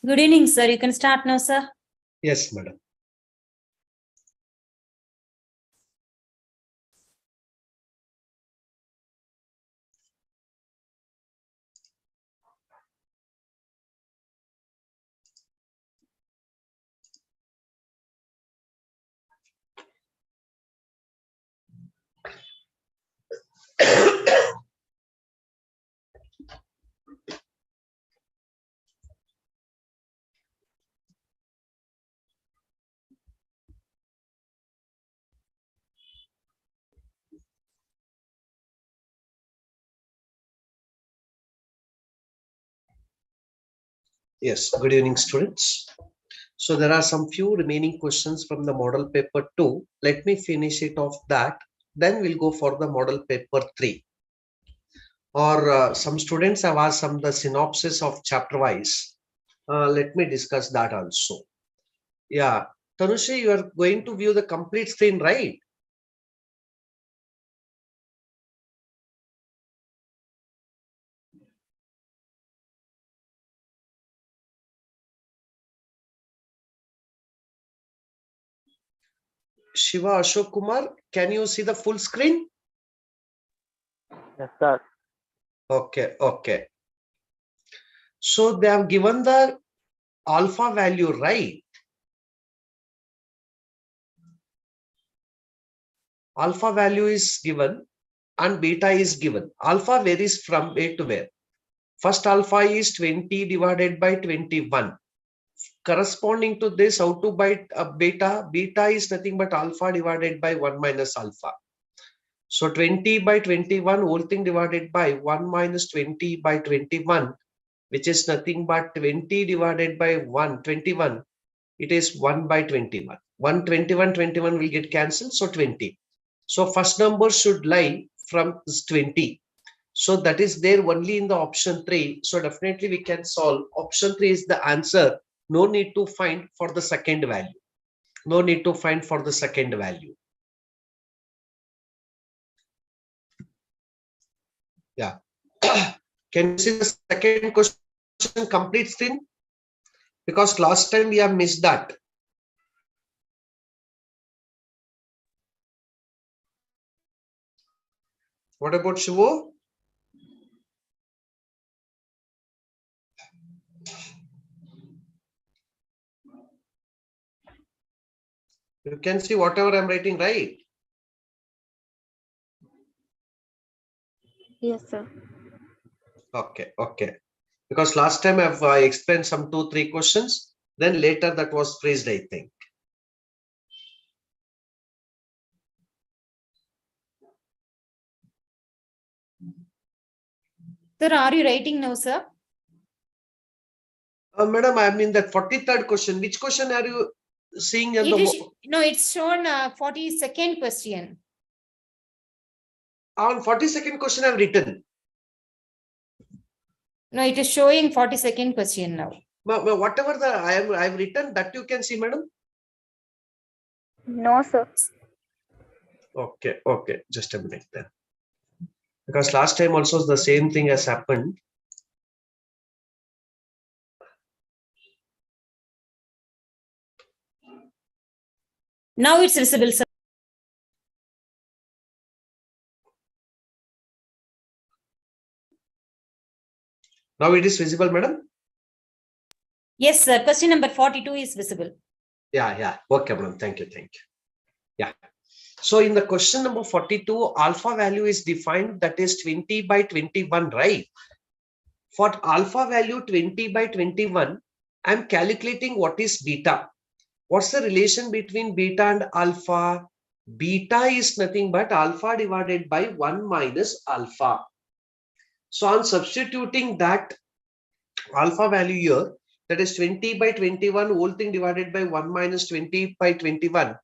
Good evening, sir. You can start now, sir. Yes, madam. Yes, good evening, students. So there are some few remaining questions from the model paper 2. Let me finish it off that. Then we'll go for the model paper 3. Or some students have asked some the synopsis of chapter wise. Let me discuss that also. Yeah, Tanushi, you are going to view the complete screen, right? Shiva Ashok Kumar, can you see the full screen? Yes, sir. Okay, okay. So they have given the alpha value, right? Alpha value is given and beta is given. Alpha varies from where to where. First alpha is 20 divided by 21. Corresponding to this, how to by beta? Beta is nothing but alpha divided by 1 minus alpha. So 20 by 21, whole thing divided by 1 minus 20 by 21, which is nothing but 20 divided by 1, 21. It is 1 by 21. 21 will get cancelled, so 20. So first number should lie from 20. So that is there only in the option 3. So definitely we can solve. Option 3 is the answer. No need to find for the second value. No need to find for the second value. Yeah. Can you see the second question complete screen? Because last time we have missed that. What about Shivu? You can see whatever I'm writing, right? Yes, sir. Okay, okay. Because last time I've explained some 2-3 questions, then later that was phrased, I think. Sir, are you writing now, sir? Madam, I mean that 43rd question. Which question are you seeing? It's shown 42nd question. On 42nd question I've written. No, it is showing 42nd question now. Whatever I've written, that you can see, madam. No, sir. Okay, okay. Just a minute then. Because last time also the same thing has happened. Now it's visible, sir. Now it is visible, madam? Yes, sir. Question number 42 is visible. Yeah, yeah. Okay, madam. Thank you, thank you. Yeah. So in the question number 42, alpha value is defined, that is 20 by 21, right? For alpha value 20 by 21, I'm calculating what is beta. What's the relation between beta and alpha? Beta is nothing but alpha divided by 1 minus alpha. So on substituting that alpha value here, that is 20 by 21, whole thing divided by 1 minus 20 by 21.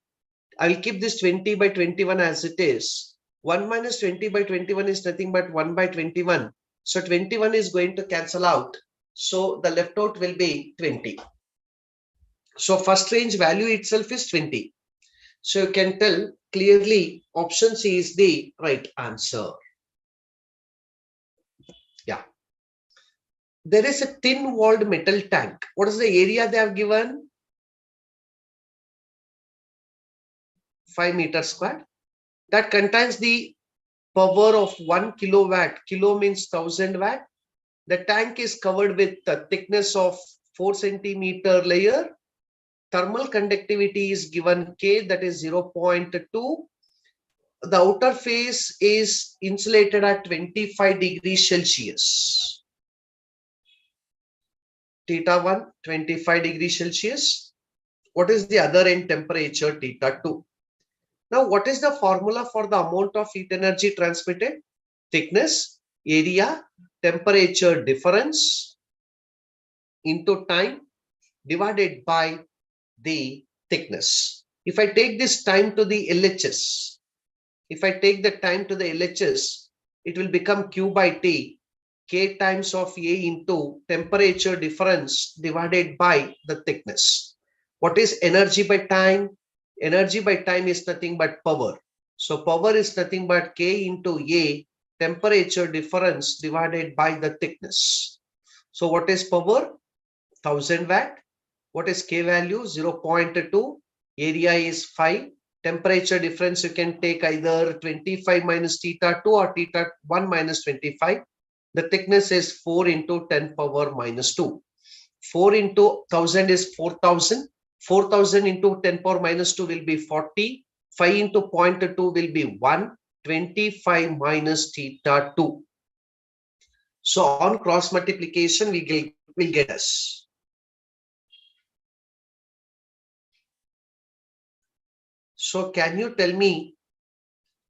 I will keep this 20 by 21 as it is. 1 minus 20 by 21 is nothing but 1 by 21. So 21 is going to cancel out. So the left out will be 20. So first range value itself is 20. So you can tell clearly option C is the right answer. Yeah. there is a thin walled metal tank. What is the area they have given? 5 meters squared. That contains the power of 1 kilowatt. Kilo means 1000 watt. The tank is covered with a thickness of 4 centimeter layer. Thermal conductivity is given K, that is 0.2. The outer face is insulated at 25 degrees Celsius. Theta 1, 25 degrees Celsius. What is the other end temperature? Theta 2. Now, what is the formula for the amount of heat energy transmitted? Thickness, area, temperature difference into time divided by the thickness. If I take this time to the LHS, if I take the time to the LHS, it will become Q by T, K times of A into temperature difference divided by the thickness. What is energy by time? Energy by time is nothing but power. So power is nothing but K into A, temperature difference divided by the thickness. So what is power? 1000 watt. What is K value? 0.2. Area is 5. Temperature difference, you can take either 25 minus theta 2 or theta 1 minus 25. The thickness is 4 into 10 power minus 2. 4 into 1000 is 4000. 4000 into 10 power minus 2 will be 40. 5 into 0.2 will be 1. 25 minus theta 2. So on cross multiplication, we will get us. So can you tell me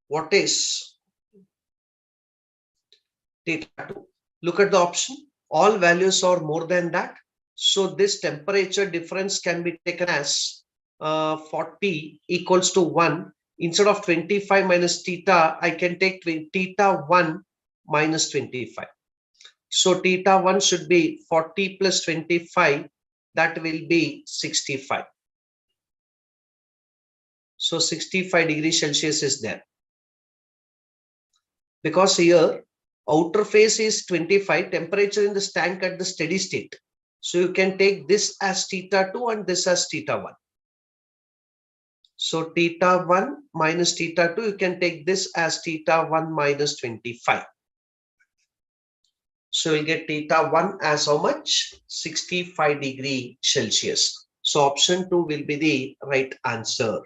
what is theta 2? Look at the option. All values are more than that. So this temperature difference can be taken as 40 equals to 1. Instead of 25 minus theta, I can take theta 1 minus 25. So theta 1 should be 40 plus 25. That will be 65. So 65 degrees Celsius is there. Because here outer phase is 25, temperature in this tank at the steady state. So you can take this as theta 2 and this as theta 1. So theta 1 minus theta 2, you can take this as theta 1 minus 25. So we'll get theta 1 as how much? 65 degrees Celsius. So option 2 will be the right answer.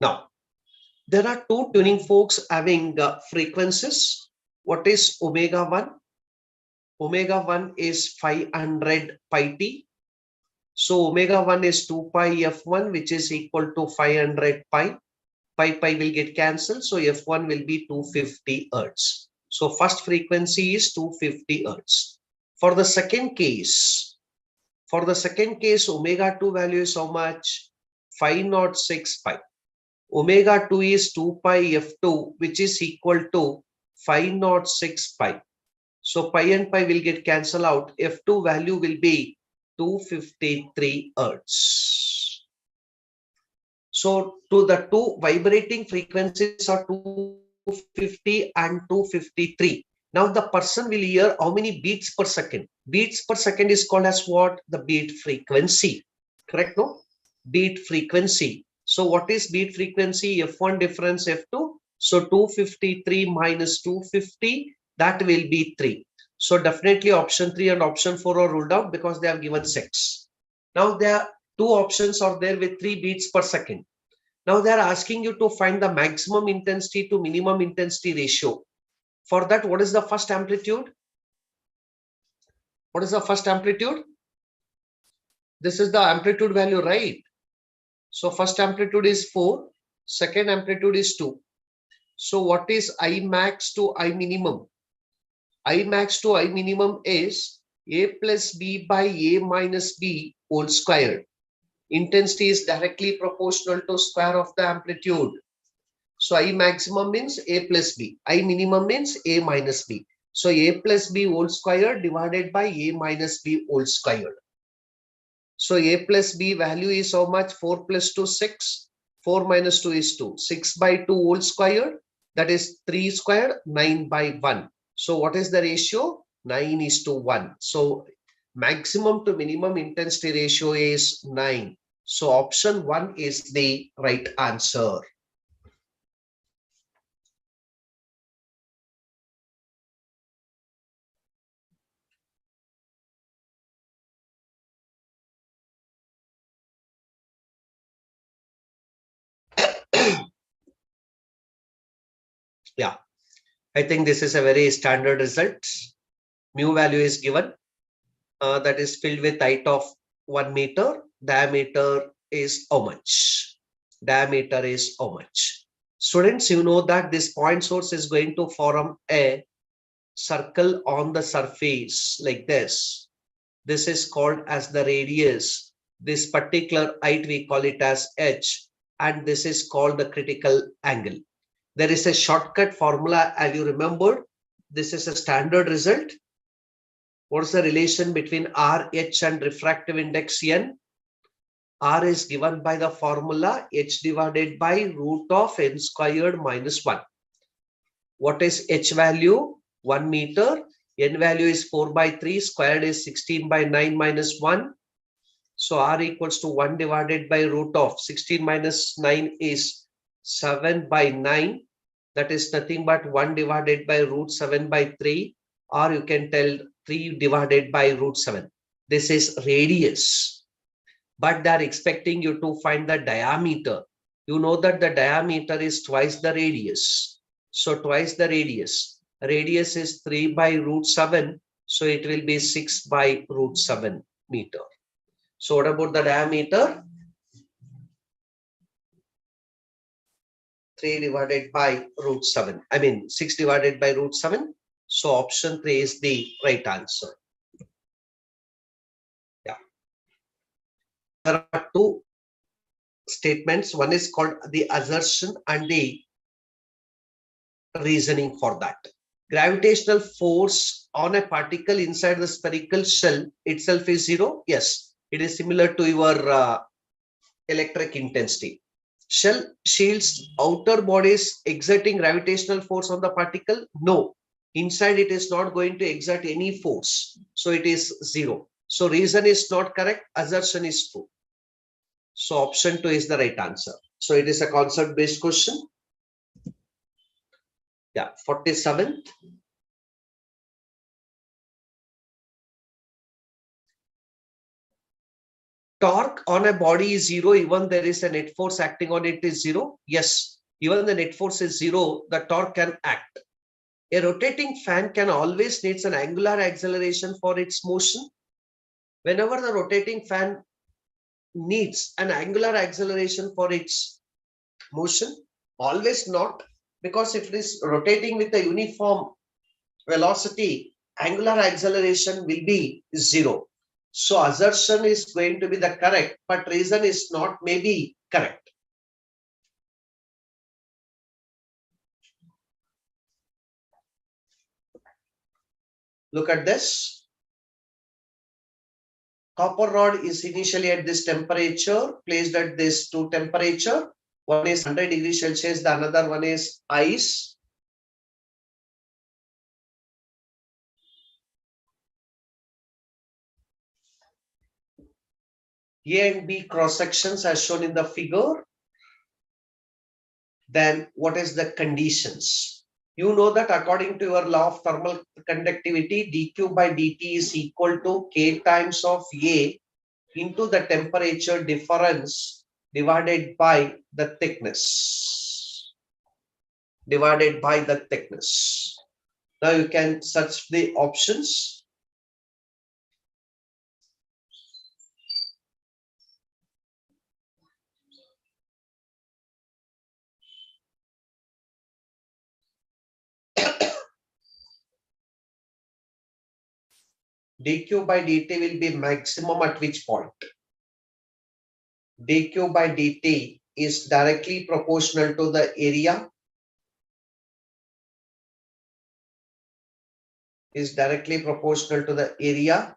Now, there are two tuning forks having frequencies. What is omega 1? Omega 1 is 500 pi t. So omega 1 is 2 pi f1, which is equal to 500 pi. Pi will get cancelled. So f1 will be 250 hertz. So first frequency is 250 hertz. For the second case, omega 2 value is how much? 506 pi. Omega 2 is 2 pi f2, which is equal to 506 pi. So pi and pi will get cancelled out. F2 value will be 253 hertz. So to the two vibrating frequencies are 250 and 253. Now the person will hear how many beats per second. Beats per second is called as what? The beat frequency. Correct, no? Beat frequency. So what is beat frequency? F1 difference F2. So 253 minus 250, that will be 3. So definitely option 3 and option 4 are ruled out because they have given 6. Now there are two options are there with 3 beats per second. Now they are asking you to find the maximum intensity to minimum intensity ratio. For that, what is the first amplitude? What is the first amplitude? This is the amplitude value, right? So first amplitude is 4, second amplitude is 2. So what is I max to I minimum? I max to I minimum is A plus B by A minus B whole squared. Intensity is directly proportional to square of the amplitude. So I maximum means A plus B. I minimum means A minus B. So A plus B whole squared divided by A minus B whole squared. So a plus b value is how much? 4 plus 2, 6. 4 minus 2 is 2. 6 by 2 whole squared. That is 3 squared, 9 by 1. So what is the ratio? 9 is to 1. So maximum to minimum intensity ratio is 9. So option 1 is the right answer. Yeah, I think this is a very standard result. Mu value is given. That is filled with height of 1 meter. Diameter is how much? Diameter is how much? Students, you know that this point source is going to form a circle on the surface like this. This is called as the radius. This particular height we call it as h, and this is called the critical angle. There is a shortcut formula. Have you remembered? This is a standard result. What is the relation between R, H and refractive index N? R is given by the formula H divided by root of N squared minus 1. What is H value? 1 meter. N value is 4 by 3. Squared is 16 by 9 minus 1. So R equals to 1 divided by root of 16 minus 9 is 7 by 9. That is nothing but 1 divided by root 7 by 3. Or you can tell 3 divided by root 7. This is radius. But they are expecting you to find the diameter. You know that the diameter is twice the radius. So twice the radius. Radius is 3 by root 7. So it will be 6 by root 7 meter. So what about the diameter? 3 divided by root 7. I mean 6 divided by root 7. So option 3 is the right answer. Yeah. There are two statements. One is called the assertion and the reasoning for that. Gravitational force on a particle inside the spherical shell itself is 0. Yes, it is similar to your electric intensity. Shell shields outer bodies exerting gravitational force on the particle? No. Inside it is not going to exert any force. So it is 0. So reason is not correct. Assertion is true. So option 2 is the right answer. So it is a concept based question. Yeah, 47th. Torque on a body is 0, even there is a net force acting on it is 0. Yes, even the net force is 0, the torque can act. A rotating fan can always needs an angular acceleration for its motion. Whenever the rotating fan needs an angular acceleration for its motion, always not, because if it is rotating with a uniform velocity, angular acceleration will be 0. So assertion is going to be the correct, but reason is not maybe correct. Look at this. Copper rod is initially at this temperature, placed at this two temperature. One is 100 degrees Celsius, the another one is ice. A and B cross sections as shown in the figure. Then what is the conditions? You know that according to your law of thermal conductivity, dq by dt is equal to k times of A into the temperature difference divided by the thickness. Divided by the thickness. Now you can search the options. dq by dt will be maximum at which point? dq by dt is directly proportional to the area. Is directly proportional to the area.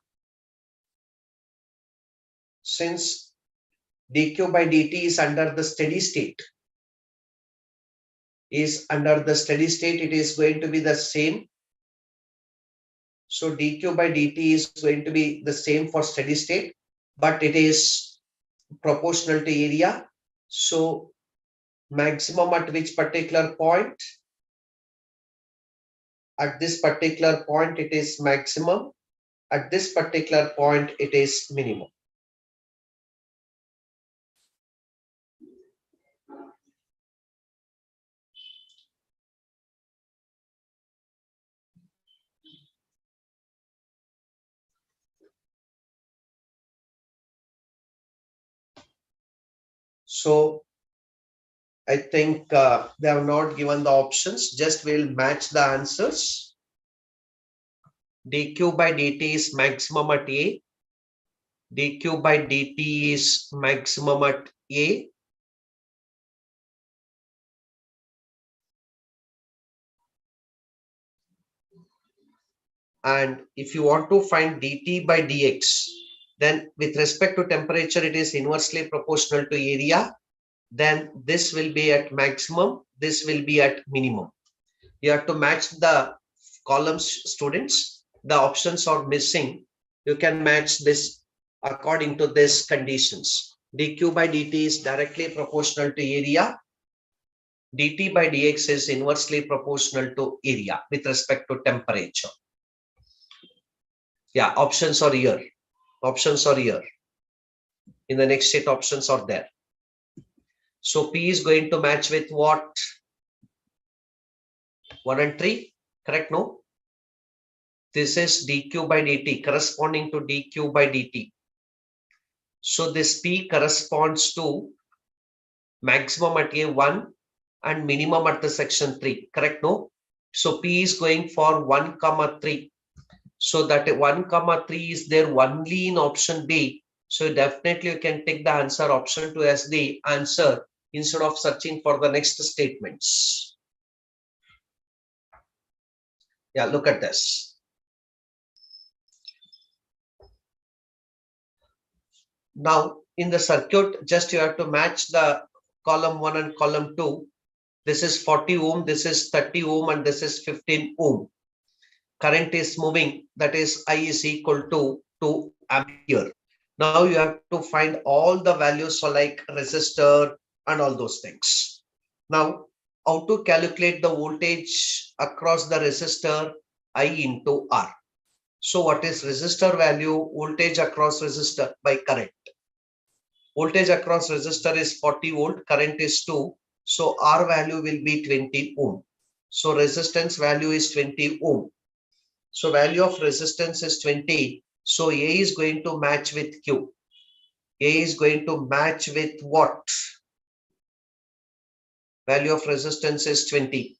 since dq by dt is under the steady state, it is going to be the same. So dq by dt is going to be the same for steady state, but it is proportional to area. So maximum at which particular point? At this particular point, it is maximum. At this particular point, it is minimum. So I think they have not given the options, just we'll match the answers. dq by dt is maximum at A. dq by dt is maximum at A. And if you want to find dt by dx, then with respect to temperature, it is inversely proportional to area. Then this will be at maximum, this will be at minimum. You have to match the columns, students. The options are missing. You can match this according to these conditions. dq by dt is directly proportional to area. dt by dx is inversely proportional to area with respect to temperature. Yeah, options are here. Options are here. In the next sheet, options are there. So P is going to match with what? 1 and 3, correct? No? This is dq by dt corresponding to dq by dt. So this P corresponds to maximum at A1 and minimum at the section 3, correct? No? So P is going for 1, 3. So that 1, 3 is there only in option B. So definitely you can take the answer option 2 as the answer instead of searching for the next statements. Yeah, look at this. Now in the circuit, just you have to match the column 1 and column 2. This is 40 ohm, this is 30 ohm, and this is 15 ohm. Current is moving, that is I is equal to 2 ampere. Now you have to find all the values for like resistor and all those things. Now, how to calculate the voltage across the resistor? I into R. So what is resistor value? Voltage across resistor by current. Voltage across resistor is 40 volt, current is 2. So R value will be 20 ohm. So resistance value is 20 ohm. So value of resistance is 20. So A is going to match with Q. A is going to match with what? Value of resistance is 20.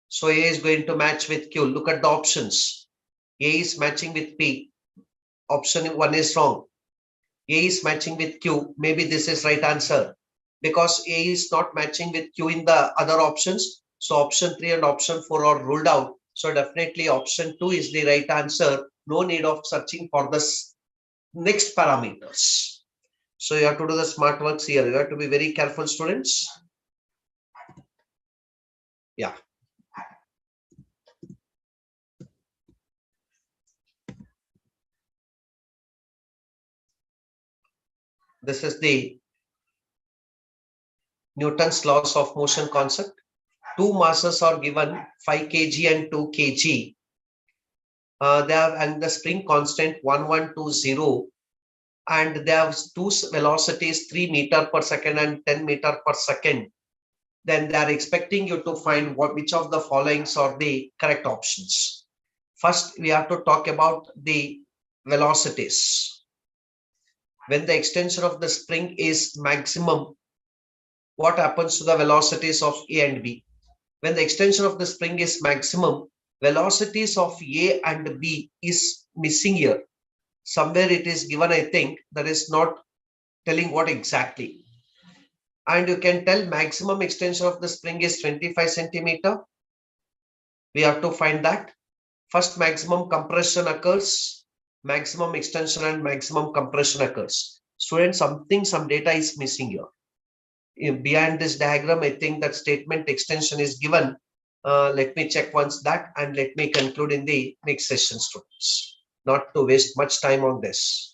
So A is going to match with Q. Look at the options. A is matching with P. Option 1 is wrong. A is matching with Q. Maybe this is right answer. Because A is not matching with Q in the other options. So option 3 and option 4 are ruled out. So definitely option 2 is the right answer. No need of searching for the next parameters. So you have to do the smart works here. You have to be very careful, students. Yeah. This is the Newton's laws of motion concept. Two masses are given, 5 kg and 2 kg. They have and the spring constant 1120, and they have two velocities 3 meter per second and 10 meter per second. Then they are expecting you to find which of the followings are the correct options. First, we have to talk about the velocities. When the extension of the spring is maximum, what happens to the velocities of A and B? When the extension of the spring is maximum, velocities of A and B is missing here. Somewhere it is given, I think, that is not telling what exactly. And you can tell maximum extension of the spring is 25 centimeter. We have to find that. First maximum compression occurs, maximum extension and maximum compression occurs. Students, some data is missing here. Behind this diagram, I think that statement extension is given. Let me check once that and let me conclude in the next session, students. Not to waste much time on this.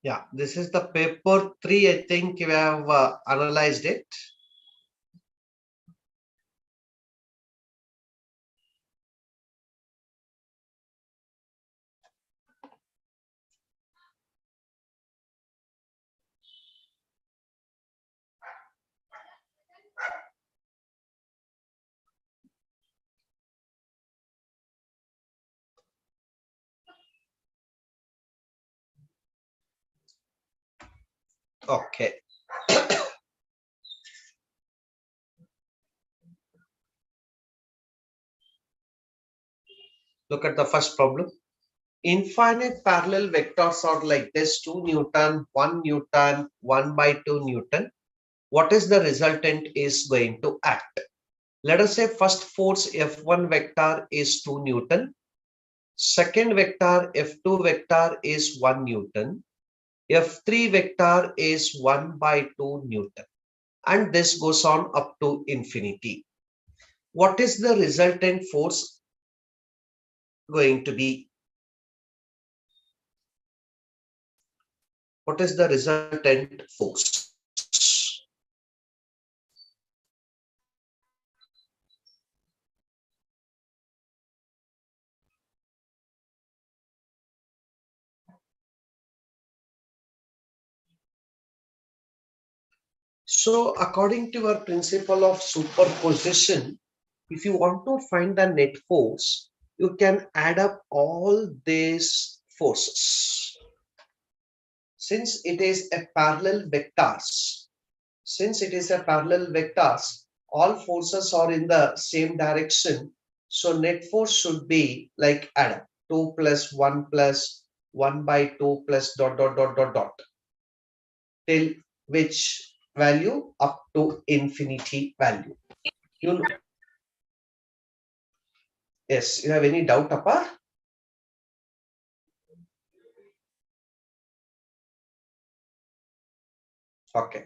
Yeah, this is the paper 3. I think we have analyzed it. Okay. Look at the first problem. Infinite parallel vectors are like this: 2 Newton, 1 Newton, 1 by 2 Newton. What is the resultant is going to act? Let us say first force F1 vector is 2 Newton. Second vector F2 vector is 1 Newton. F3 vector is 1 by 2 Newton. And this goes on up to infinity. What is the resultant force going to be? What is the resultant force? So according to our principle of superposition, if you want to find the net force, you can add up all these forces. Since it is a parallel vectors, all forces are in the same direction. So net force should be like add up 2 plus 1 by 2 plus dot dot dot dot dot till which value? Up to infinity value. You know, yes, you have any doubt, Appa? Okay.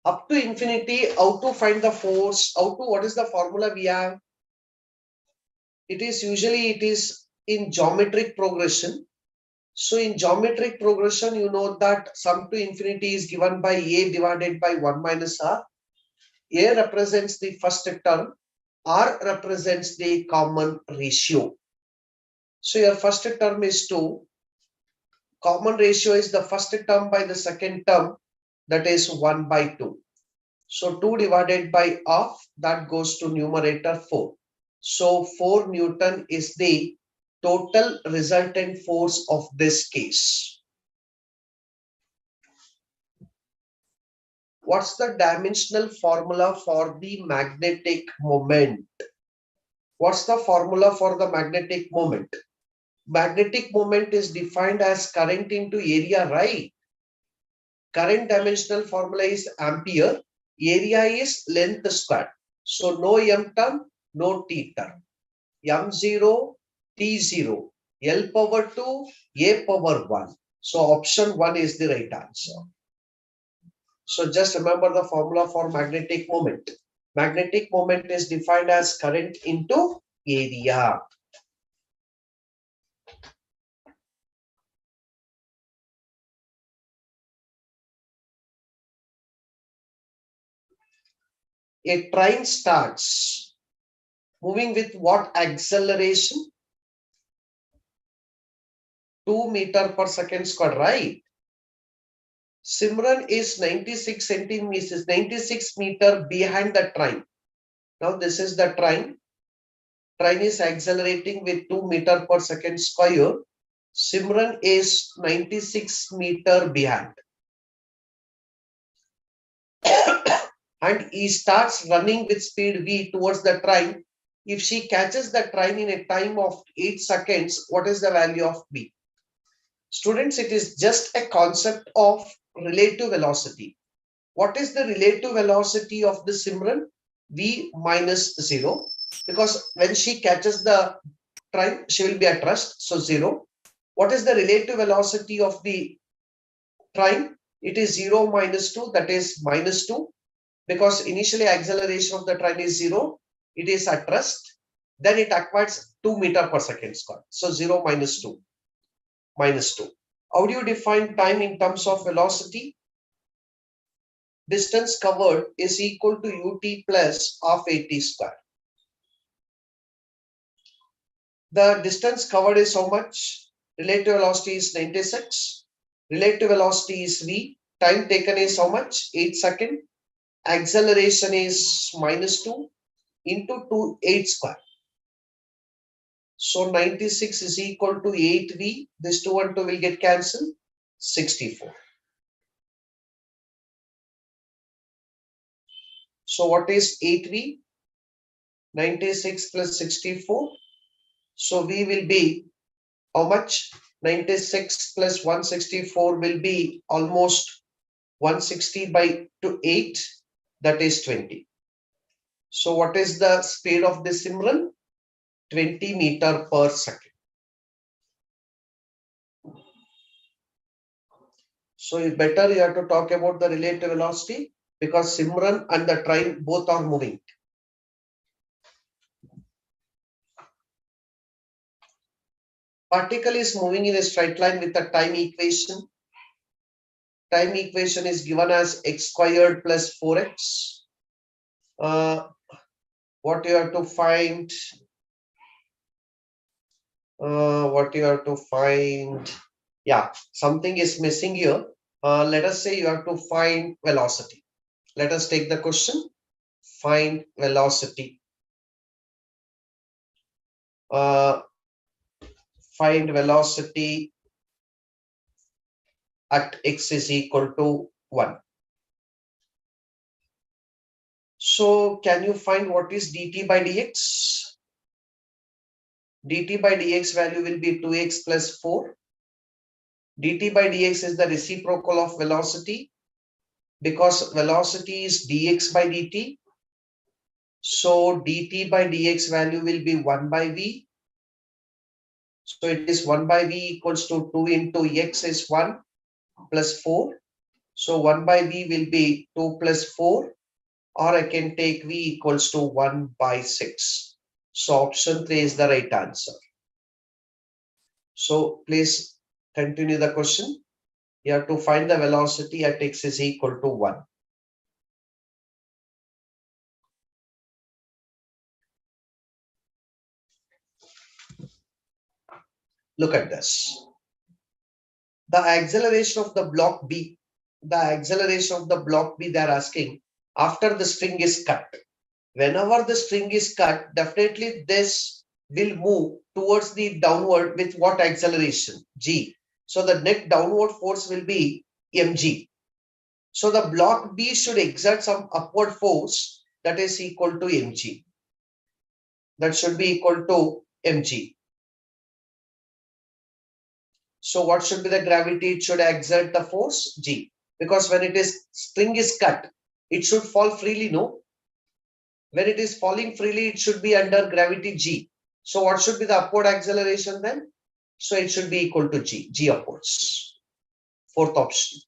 Up to infinity, how to find the force? What is the formula we have? It is in geometric progression. So in geometric progression, you know that sum to infinity is given by A divided by 1 minus R. A represents the first term. R represents the common ratio. So your first term is 2. Common ratio is the first term by the second term, that is 1 by 2. So 2 divided by half, that goes to numerator 4. So 4 Newton is the total resultant force of this case. What's the dimensional formula for the magnetic moment? What's the formula for the magnetic moment? Magnetic moment is defined as current into area, right? Current dimensional formula is ampere. Area is length squared. So no m term, no t term. M0, T0, L power 2, A power 1. So option 1 is the right answer. So just remember the formula for magnetic moment. Magnetic moment is defined as current into area. A train starts moving with what acceleration? 2 meter per second square, right? Simran is 96 centimeters, 96 meter behind the train. Now this is the train. Train is accelerating with 2 meter per second square. Simran is 96 meter behind. And he starts running with speed v towards the train. If she catches the train in a time of 8 seconds, what is the value of b? Students, it is just a concept of relative velocity. What is the relative velocity of the Simran? V minus 0. Because when she catches the train, she will be at rest, so 0. What is the relative velocity of the train? It is 0 minus 2, that is minus 2. Because initially acceleration of the train is 0, it is at rest. Then it acquires 2 meter per second square. So 0 minus 2. Minus 2. How do you define time in terms of velocity? Distance covered is equal to ut plus half at square. The distance covered is how much? Relative velocity is 96. Relative velocity is v. Time taken is how much? 8 seconds. Acceleration is minus 2 into 2, 8 square. So 96 is equal to 8v. This 2 and 2 will get cancelled. 64. So what is 8v? 96 plus 64. So v will be how much? 96 plus 164 will be almost 160 by 8. That is 20. So what is the speed of this Simran? 20 meter per second. So you have to talk about the relative velocity because Simran and the train both are moving. Particle is moving in a straight line with a time equation. Time equation is given as x squared plus 4x. What you have to find? Yeah, something is missing here. Let us say you have to find velocity. Let us take the question. Find velocity. Find velocity at x is equal to 1. So can you find what is dt by dx? Dt by dx value will be 2x plus 4. Dt by dx is the reciprocal of velocity because velocity is dx by dt. So dt by dx value will be 1 by v. So it is 1 by v equals to 2 into x is 1 plus 4. So 1 by v will be 2 plus 4, or I can take v equals to 1 by 6. So option 3 is the right answer. So please continue the question. You have to find the velocity at x is equal to 1. Look at this. The acceleration of the block B, they are asking after the string is cut. Whenever the string is cut, definitely this will move towards the downward with what acceleration? G. So the net downward force will be mg. So the block B should exert some upward force that is equal to mg. That should be equal to mg. So what should be the gravity? It should exert the force G. Because when it is string is cut, it should fall freely, no? When it is falling freely, it should be under gravity G. So what should be the upward acceleration then? So it should be equal to G upwards. Fourth option.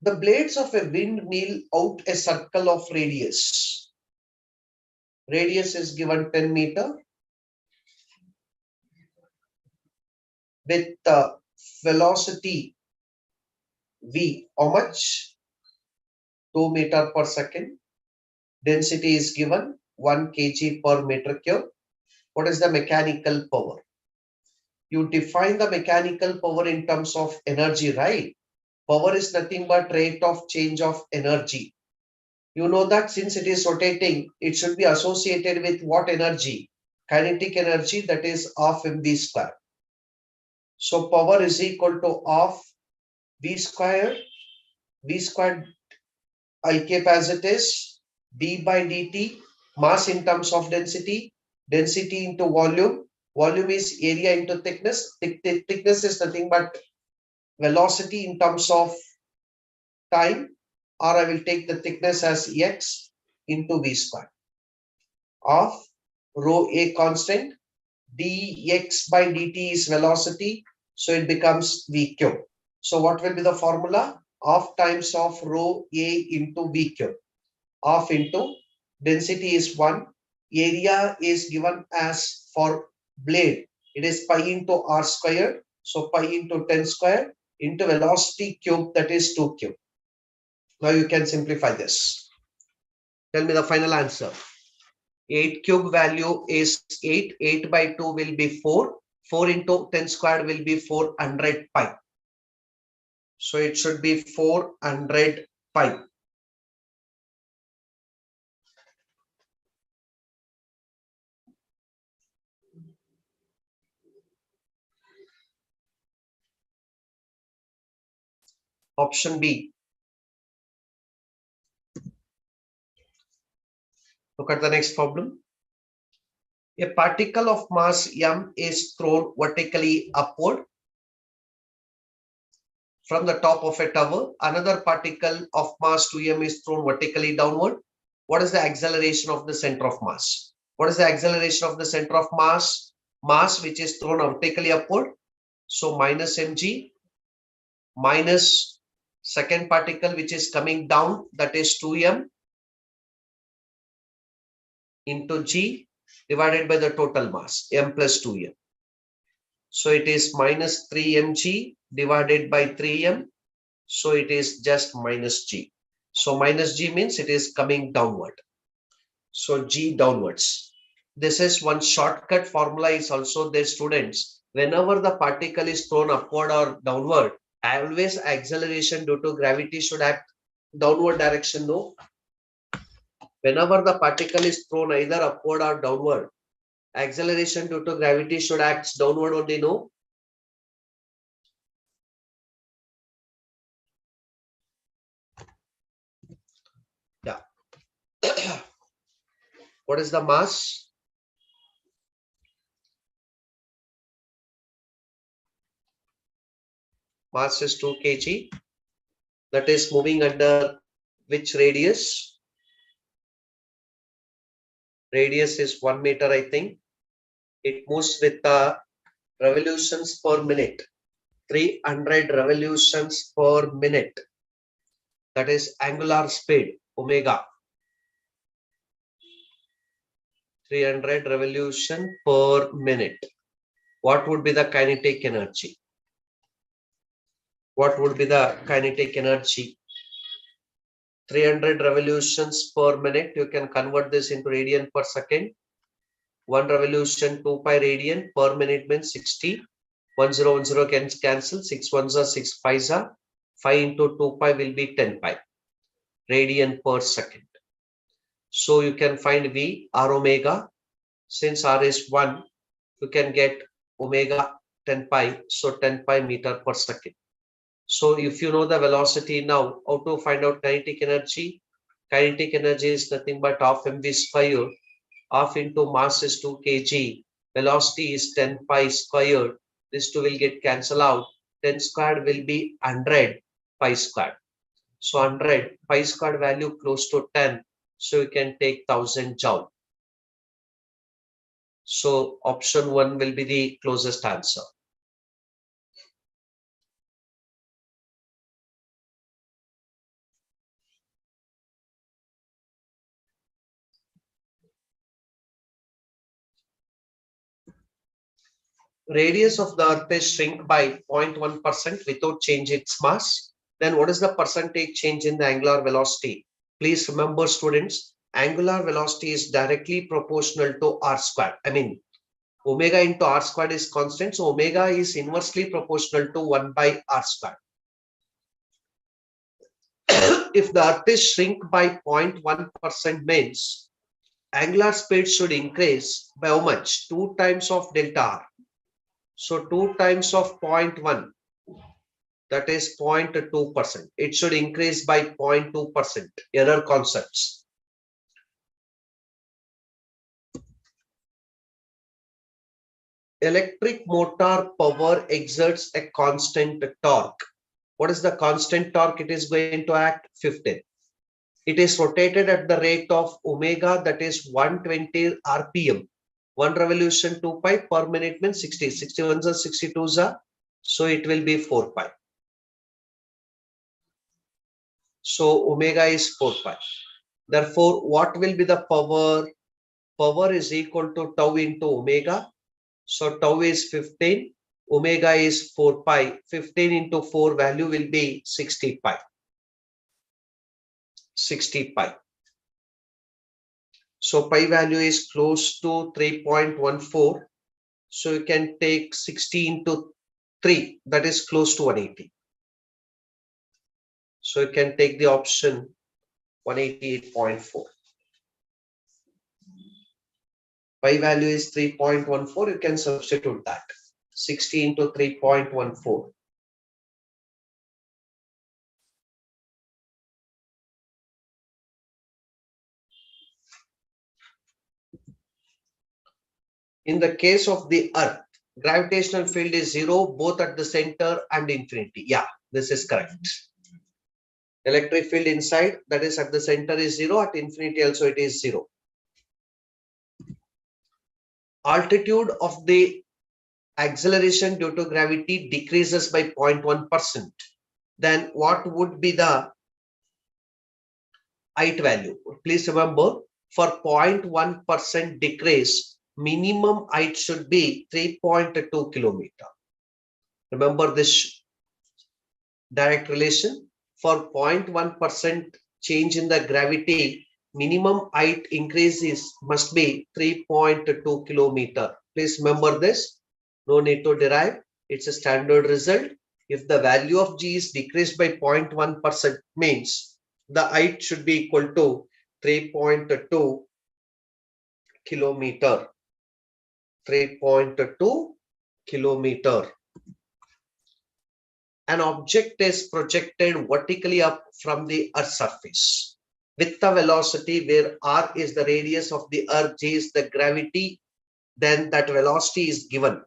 The blades of a windmill out a circle of radius. Radius is given 10 meter with velocity V. How much? 2 meter per second. Density is given 1 kg per meter cube. What is the mechanical power? You define the mechanical power in terms of energy, right? Power is nothing but rate of change of energy. You know that since it is rotating, it should be associated with what energy? Kinetic energy, that is half mv square. So power is equal to half v square. V squared I'll keep as it is. d by dt, mass in terms of density, density into volume. Volume is area into thickness. Thickness is nothing but velocity in terms of time, or I will take the thickness as x into v square of rho a constant. Dx by dt is velocity, so it becomes v cube. So what will be the formula? Half times of rho a into v cube. Half into density is 1. Area is given as for blade. It is pi into r squared. So pi into 10 squared into velocity cube, that is 2 cube. Now you can simplify this. Tell me the final answer. 8 cube value is 8. 8 by 2 will be 4. 4 into 10 squared will be 400 pi. So it should be 400 pi. Option B. Look at the next problem. A particle of mass m is thrown vertically upward from the top of a tower. Another particle of mass 2m is thrown vertically downward. What is the acceleration of the center of mass? What is the acceleration of the center of mass? Mass which is thrown vertically upward. So minus mg minus second particle which is coming down, that is 2m into g divided by the total mass, m plus 2m. So it is minus 3mg divided by 3m. So it is just minus g. So minus g means it is coming downward. So g downwards. This is one shortcut formula is also there, students. Whenever the particle is thrown upward or downward, always acceleration due to gravity should act downward direction, no? Whenever the particle is thrown either upward or downward, acceleration due to gravity should act downward only, no? Yeah. What is the mass? Mass is 2 kg. That is moving under which radius? Radius is 1 meter, I think. It moves with the revolutions per minute. 300 revolutions per minute. That is angular speed, omega. 300 revolution per minute. What would be the kinetic energy? What would be the kinetic energy? 300 revolutions per minute. You can convert this into radian per second. 1 revolution 2 pi radian per minute means 60. 1010 can cancel. 6 ones are 6 pi's are. 5 into 2 pi will be 10 pi radian per second. So you can find V R omega. Since R is 1, you can get omega 10 pi. So 10 pi meter per second. So if you know the velocity now, how to find out kinetic energy? Kinetic energy is nothing but half mv squared. Half into mass is 2 kg. Velocity is 10 pi squared. This two will get cancelled out. 10 squared will be 100 pi squared. So 100, pi squared value close to 10. So you can take 1000 joule. So option 1 will be the closest answer. Radius of the earth is shrink by 0.1% without change its mass. Then what is the percentage change in the angular velocity? Please remember, students, angular velocity is directly proportional to r squared. I mean, omega into r squared is constant. So omega is inversely proportional to 1 by r squared. If the earth is shrink by 0.1% means angular speed should increase by how much? 2 times of delta r. So 2 times of 0.1, that is 0.2%. It should increase by 0.2%. Error concepts. Electric motor power exerts a constant torque. What is the constant torque it is going to act? 15. It is rotated at the rate of omega, that is 120 rpm. 1 revolution 2 pi per minute means 60. 61s are 62s are. So it will be 4 pi. So omega is 4 pi. Therefore, what will be the power? Power is equal to tau into omega. So tau is 15. Omega is 4 pi. 15 into 4 value will be 60 pi. 60 pi. So pi value is close to 3.14. So you can take 60 into 3. That is close to 180. So you can take the option 188.4. Pi value is 3.14. You can substitute that. 60 into 3.14. In the case of the earth, gravitational field is 0 both at the center and infinity. Yeah, this is correct. Electric field inside, that is at the center, is 0. At infinity also it is 0. Altitude of the acceleration due to gravity decreases by 0.1%. Then what would be the height value? Please remember, for 0.1% decrease, minimum height should be 3.2 kilometer. Remember this direct relation. For 0.1% change in the gravity, minimum height increases must be 3.2 kilometer. Please remember this. No need to derive. It's a standard result. If the value of g is decreased by 0.1%, means the height should be equal to 3.2 kilometer. 3.2 kilometer. An object is projected vertically up from the Earth's surface with the velocity where r is the radius of the Earth, g is the gravity, then that velocity is given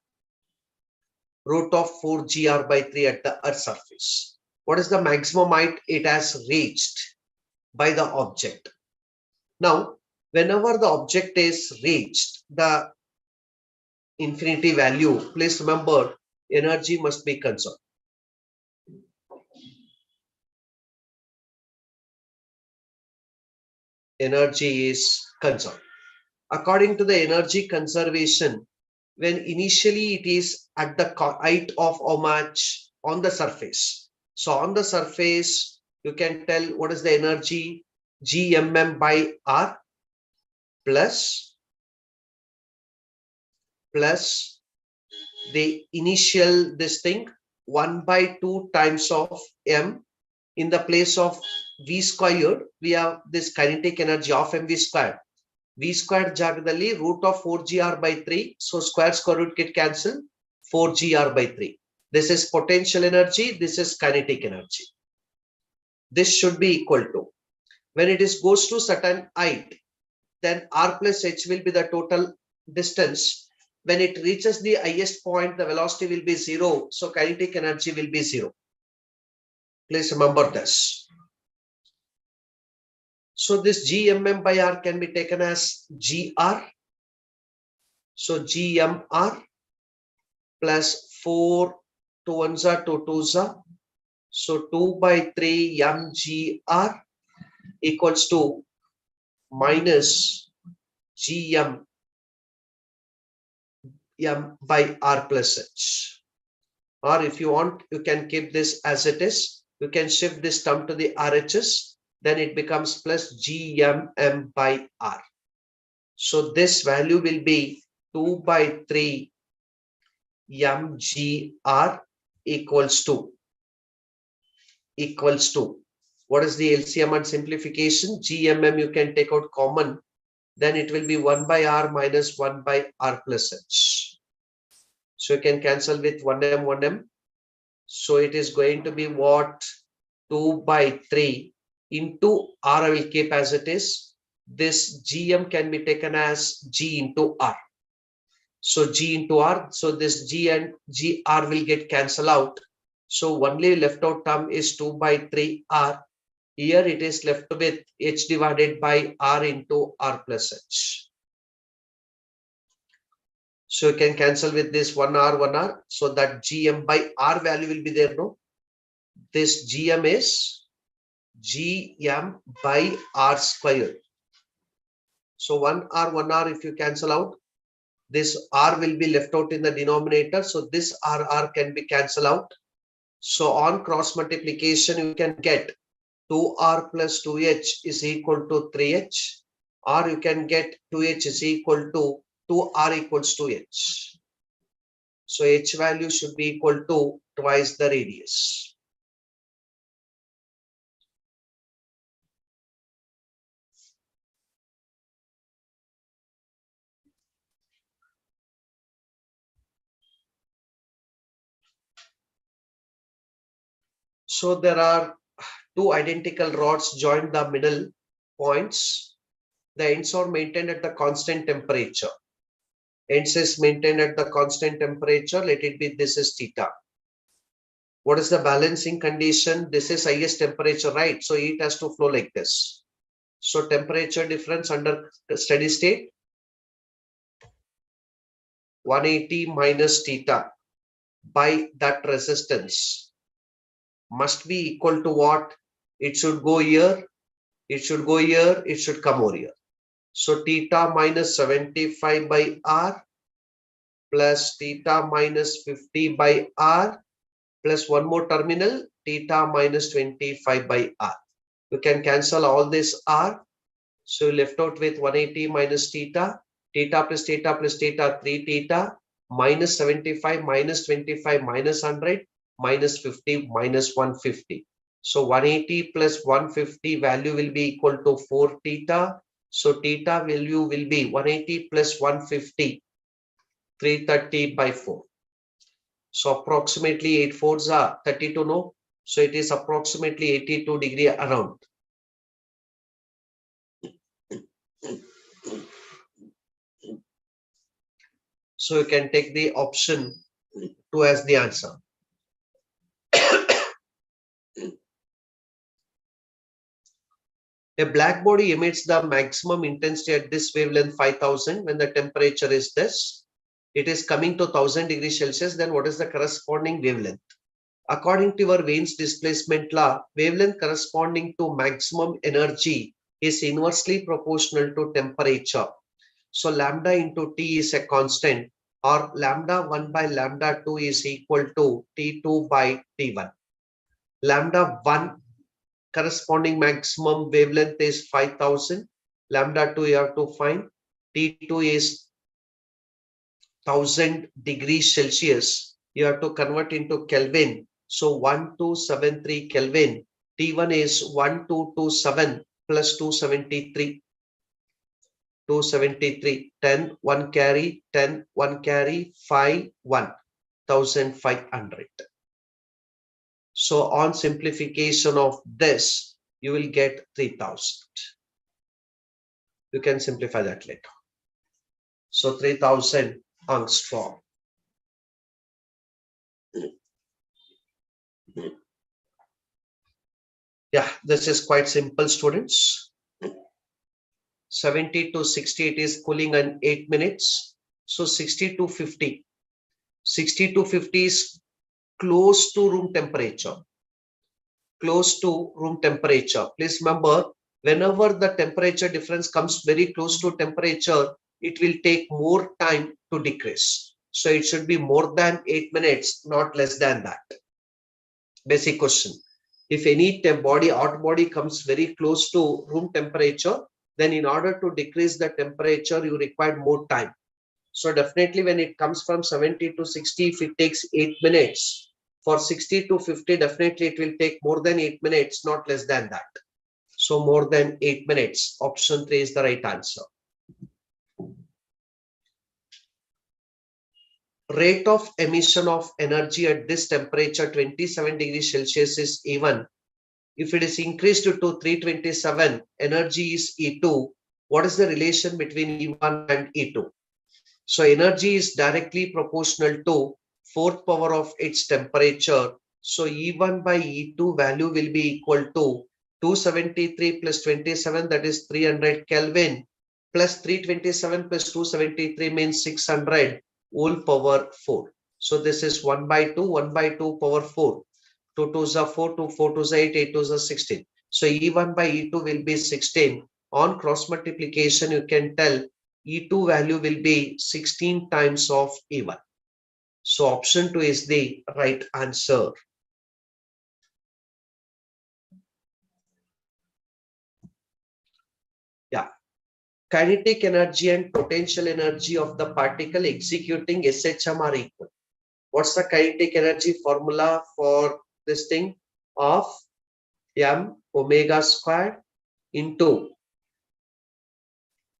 root of 4 gr by 3 at the Earth's surface. What is the maximum height it has reached by the object? Now, whenever the object is reached the infinity value, please remember energy must be conserved. Energy is conserved. According to the energy conservation, when initially it is at the height of how much on the surface. So on the surface, you can tell what is the energy, gmm by r plus the initial this thing 1 by 2 times of m. In the place of v squared, we have this kinetic energy of mv squared. V squared jagadali root of 4gr by 3. So square root get cancelled. 4gr by 3. This is potential energy. This is kinetic energy. This should be equal to, when it is goes to certain height, then r plus h will be the total distance. When it reaches the highest point, the velocity will be 0. So kinetic energy will be 0. Please remember this. So this GMM by R can be taken as GR. So GMR plus 4 2 ones are 2 twos are. So 2 by 3 MGR equals to minus GM M by R plus H. Or if you want, you can keep this as it is. You can shift this term to the RHS. Then it becomes plus GMM by R. So this value will be 2 by 3 MGR equals to what is the LCM and simplification? GMM you can take out common, then it will be 1 by R minus 1 by R plus H. So you can cancel with 1M 1M. So it is going to be what? 2 by 3 into R I will keep as it is. This GM can be taken as G into R. So G into R. So this G and GR will get cancelled out. So only left out term is 2 by 3 R. Here it is left with H divided by R into R plus H. So you can cancel with this 1R, 1R. So that GM by R value will be there, no? This GM is GM by R squared. So 1R, 1R if you cancel out, this R will be left out in the denominator. So this RR can be cancelled out. So on cross multiplication, you can get 2R plus 2H is equal to 3H, or you can get 2H is equal to 2R equals to H. So H value should be equal to twice the radius. So there are two identical rods joined the middle points. The ends are maintained at the constant temperature. Ends is maintained at the constant temperature. Let it be, this is theta. What is the balancing condition? This is highest temperature, right? So it has to flow like this. So temperature difference under steady state, 180 minus theta by that resistance must be equal to what? It should go here, it should go here, it should come over here. So theta minus 75 by R plus theta minus 50 by R plus one more terminal, theta minus 25 by R. You can cancel all this R. So you left out with 180 minus theta, theta plus theta plus theta, 3 theta, minus 75 minus 25 minus 100 minus 50 minus 150. So 180 plus 150 value will be equal to 4 theta. So theta value will be 180 plus 150, 330 by 4. So approximately 8 fours are 32, no? So it is approximately 82 degree around. So you can take the option 2 as the answer. A black body emits the maximum intensity at this wavelength 5000 when the temperature is this. It is coming to 1000 degrees Celsius. Then what is the corresponding wavelength? According to your Wein's displacement law, wavelength corresponding to maximum energy is inversely proportional to temperature. So lambda into T is a constant, or lambda 1 by lambda 2 is equal to T2 by T1. Lambda 1 corresponding maximum wavelength is 5000. Lambda 2 you have to find. T2 is 1000 degrees Celsius. You have to convert into Kelvin. So 1273 Kelvin. T1 is 1227 plus 273. 273, 10, 1 carry, 10, 1 carry, 5, 1, 1500. So on simplification of this, you will get 3000. You can simplify that later. So 3000 angstrom. Yeah, this is quite simple, students. 70 to 60, it is cooling in 8 minutes. So 60 to 50. 60 to 50 is close to room temperature. Close to room temperature. Please remember, whenever the temperature difference comes very close to temperature, it will take more time to decrease. So it should be more than 8 minutes, not less than that. Basic question. If any hot body comes very close to room temperature, then in order to decrease the temperature, you require more time. So definitely when it comes from 70 to 60, if it takes 8 minutes, for 60 to 50, definitely it will take more than 8 minutes, not less than that. So more than 8 minutes. Option 3 is the right answer. Rate of emission of energy at this temperature 27 degrees Celsius is E1. If it is increased to 327, energy is E2. What is the relation between E1 and E2? So energy is directly proportional to fourth power of its temperature. So E1 by E2 value will be equal to 273 plus 27, that is 300 Kelvin, plus 327 plus 273 means 600 whole power 4. So this is 1 by 2, 1 by 2 power 4. 2 2s are 4, 2 4 2s are 8, 8 2s are 16. So E1 by E2 will be 16. On cross multiplication, you can tell E2 value will be 16 times of E1. So option 2 is the right answer. Yeah. Kinetic energy and potential energy of the particle executing SHM are equal. What's the kinetic energy formula for this thing? Of m omega squared into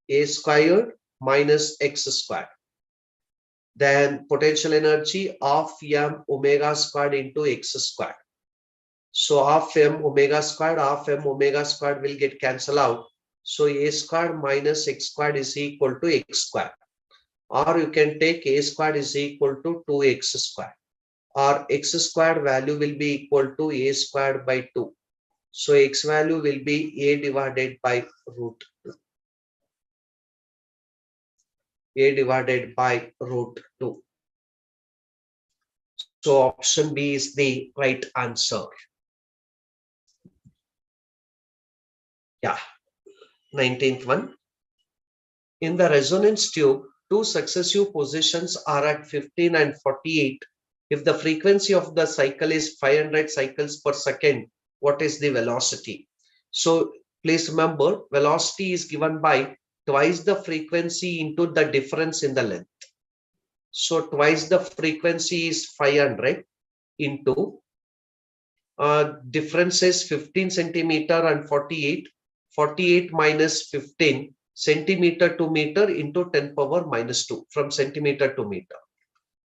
a squared minus x squared. Then potential energy of m omega squared into x squared. So half m omega squared will get cancelled out. So a squared minus x squared is equal to x squared. Or you can take a squared is equal to 2x squared. Or x squared value will be equal to a squared by 2. So x value will be a divided by root 2. A divided by root 2. So option B is the right answer. Yeah. 19th one. In the resonance tube, two successive positions are at 15 and 48. If the frequency of the cycle is 500 cycles per second, what is the velocity? So please remember, velocity is given by twice the frequency into the difference in the length. So twice the frequency is 500 into difference is 15 centimeter and 48. 48 minus 15 centimeter to meter into 10 power minus 2 from centimeter to meter.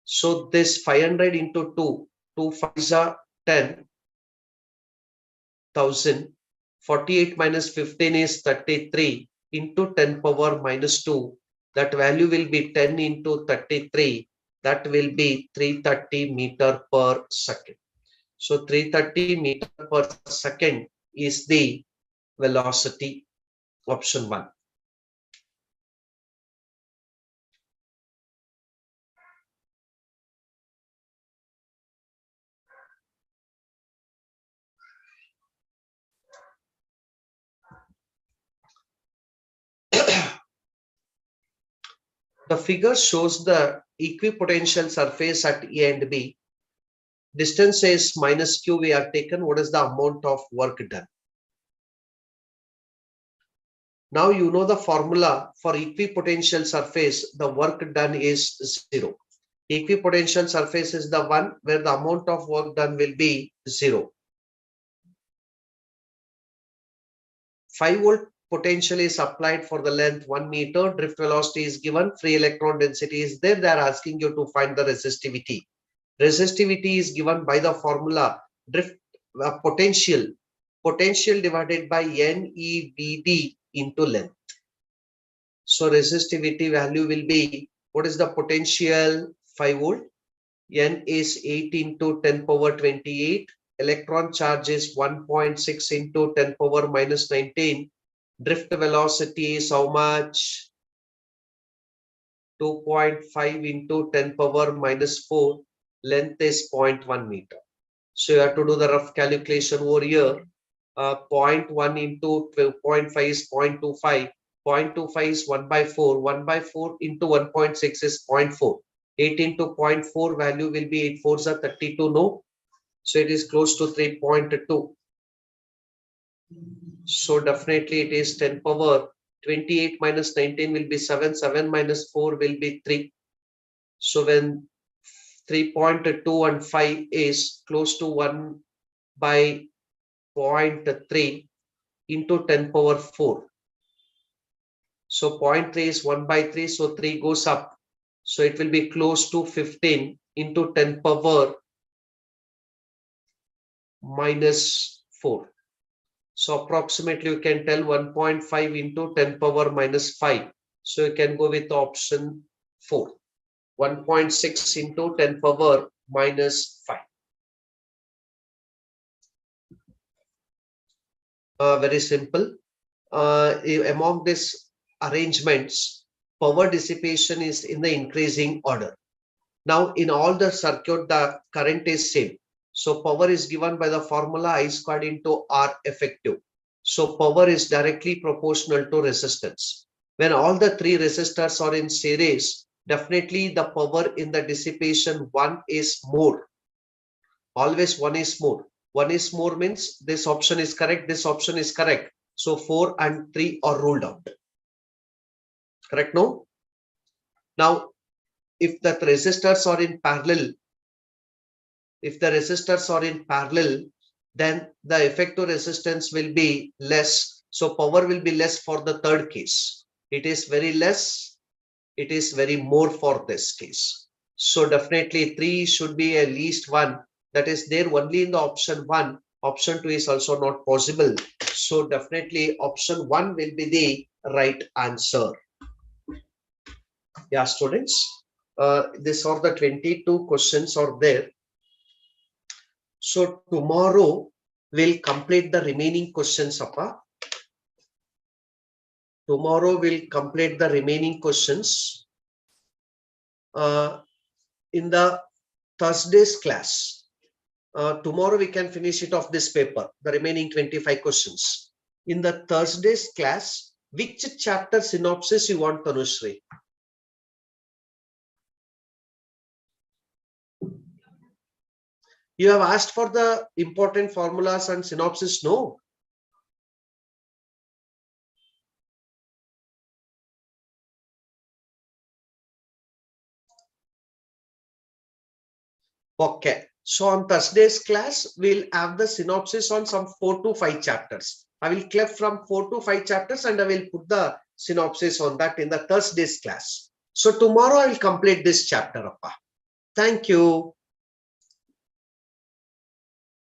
So this 500 into 2, 2 5s are 10,000. 48 minus 15 is 33 into 10 power minus 2. That value will be 10 into 33. That will be 330 meter per second. So 330 meter per second is the velocity. Option 1. The figure shows the equipotential surface at A and B. Distance is minus q we are taken. What is the amount of work done? Now you know the formula for equipotential surface. The work done is 0. Equipotential surface is the one where the amount of work done will be 0. 5-volt potential is applied for the length 1 meter. Drift velocity is given. Free electron density is there. They are asking you to find the resistivity. Resistivity is given by the formula drift potential divided by NEVD into length. So resistivity value will be, what is the potential? 5 volt. N is 8 into 10 power 28. Electron charge is 1.6 into 10 power minus 19. Drift velocity is how much? 2.5 into 10 power minus 4. Length is 0.1 meter. So you have to do the rough calculation over here. 0.1 into 12.5 is 0.25. 0.25 is 1 by 4. 1 by 4 into 1.6 is 0.4. 8 into 0.4 value will be 8 4s are 32. No. So it is close to 3.2. So definitely it is 10 power 28 minus 19 will be 7. 7 minus 4 will be 3. So when 3.2 and 5 is close to 1 by 0.3 into 10 power 4. So 0.3 is 1 by 3. So 3 goes up. So it will be close to 15 into 10 power minus 4. So approximately you can tell 1.5 into 10 power minus 5. So you can go with option 4. 1.6 into 10 power minus 5. Very simple. Among these arrangements, power dissipation is in the increasing order. Now in all the circuit, the current is same. So power is given by the formula I squared into R effective. So power is directly proportional to resistance. When all the three resistors are in series, definitely the power in the dissipation 1 is more. Always 1 is more. 1 is more means this option is correct, this option is correct. So 4 and 3 are ruled out. Correct? No? Now, if the resistors are in parallel, then the effective resistance will be less. So power will be less for the third case. It is very less. It is very more for this case. So definitely 3 should be at least 1. That is there only in the option 1. Option 2 is also not possible. So definitely option 1 will be the right answer. Yeah, students. These are the 22 questions are there. So tomorrow we'll complete the remaining questions, Appa. Tomorrow we'll complete the remaining questions. In the Thursday's class. Tomorrow we can finish it off this paper, the remaining 25 questions. In the Thursday's class, which chapter synopsis you want, Tanushri? You have asked for the important formulas and synopsis, no? Okay. So on Thursday's class, we'll have the synopsis on some 4 to 5 chapters. I will clip from 4 to 5 chapters and I will put the synopsis on that in the Thursday's class. So tomorrow I will complete this chapter, Appa. Thank you.